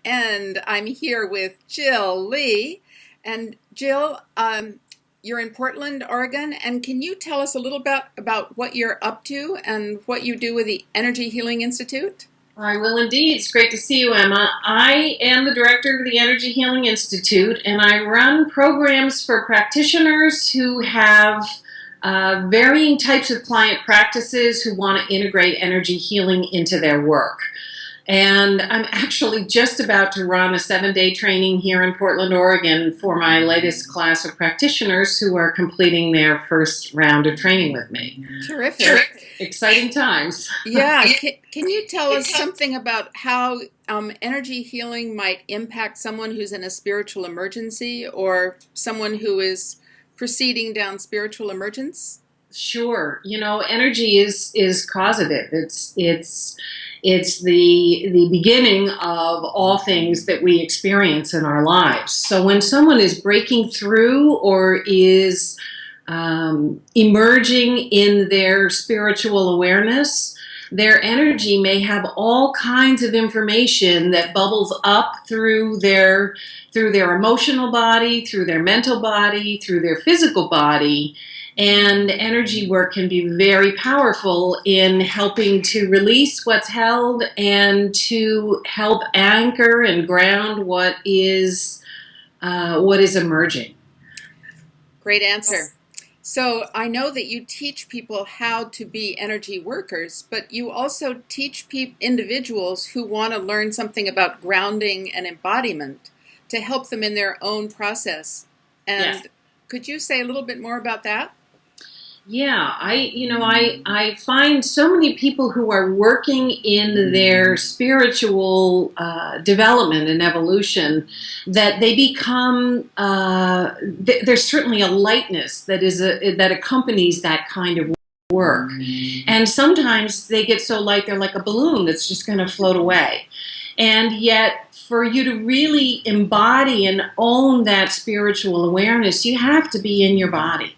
and I'm here with Jill Leigh. And Jill, you're in Portland, Oregon, and can you tell us a little bit about what you're up to and what you do with the Energy Healing Institute? I will indeed. It's great to see you, Emma. I am the director of the Energy Healing Institute, and I run programs for practitioners who have varying types of client practices who want to integrate energy healing into their work. And I'm actually just about to run a 7-day training here in Portland, Oregon for my latest class of practitioners who are completing their first round of training with me. Terrific. Exciting times. Yeah, can you tell us something about how energy healing might impact someone who's in a spiritual emergency or someone who is proceeding down spiritual emergence? Sure. Energy is causative. It's the beginning of all things that we experience in our lives. So when someone is breaking through or is emerging in their spiritual awareness, their energy may have all kinds of information that bubbles up through their emotional body, through their mental body, through their physical body. And energy work can be very powerful in helping to release what's held and to help anchor and ground what is emerging. Great answer. So I know that you teach people how to be energy workers, but you also teach individuals who want to learn something about grounding and embodiment to help them in their own process. And Yes. could you say a little bit more about that? Yeah, I find so many people who are working in their spiritual development and evolution that they become. There's certainly a lightness that accompanies that kind of work, and sometimes they get so light they're like a balloon that's just going to float away. And yet, for you to really embody and own that spiritual awareness, you have to be in your body.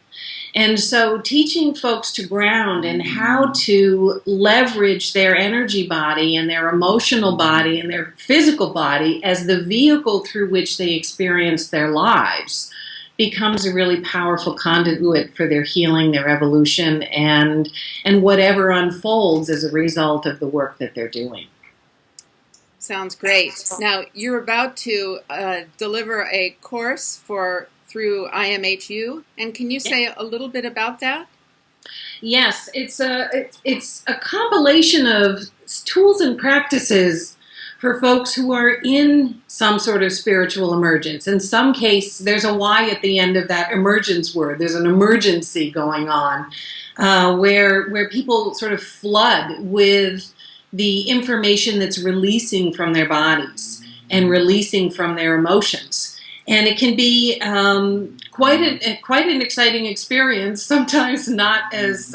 And so teaching folks to ground and how to leverage their energy body and their emotional body and their physical body as the vehicle through which they experience their lives becomes a really powerful conduit for their healing, their evolution, and whatever unfolds as a result of the work that they're doing. Sounds great. Now, you're about to deliver a course through IMHU, and can you say a little bit about that? Yes, it's a compilation of tools and practices for folks who are in some sort of spiritual emergence. In some case, there's a Y at the end of that emergence word. There's an emergency going on where people sort of flood with the information that's releasing from their bodies and releasing from their emotions. And it can be quite an exciting experience, sometimes not as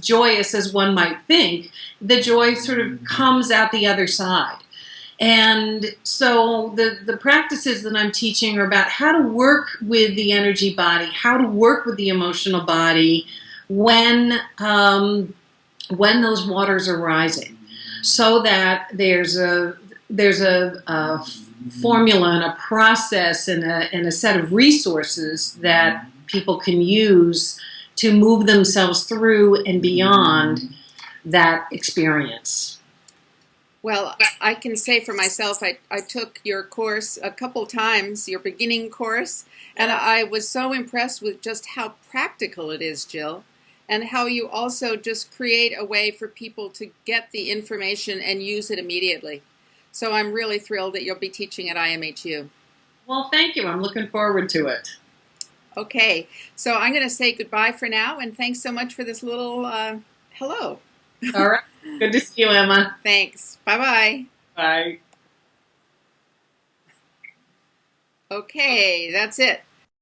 joyous as one might think. The joy sort of comes out the other side. And so the practices that I'm teaching are about how to work with the energy body, how to work with the emotional body when those waters are rising, so that there's a formula and a process and a set of resources that people can use to move themselves through and beyond that experience. Well, I can say for myself, I took your course a couple times, your beginning course, and I was so impressed with just how practical it is, Jill, and how you also just create a way for people to get the information and use it immediately. So I'm really thrilled that you'll be teaching at IMHU. Well, thank you. I'm looking forward to it. Okay, so I'm going to say goodbye for now, and thanks so much for this little hello. All right. Good to see you, Emma. Thanks. Bye-bye. Bye. Okay, that's it.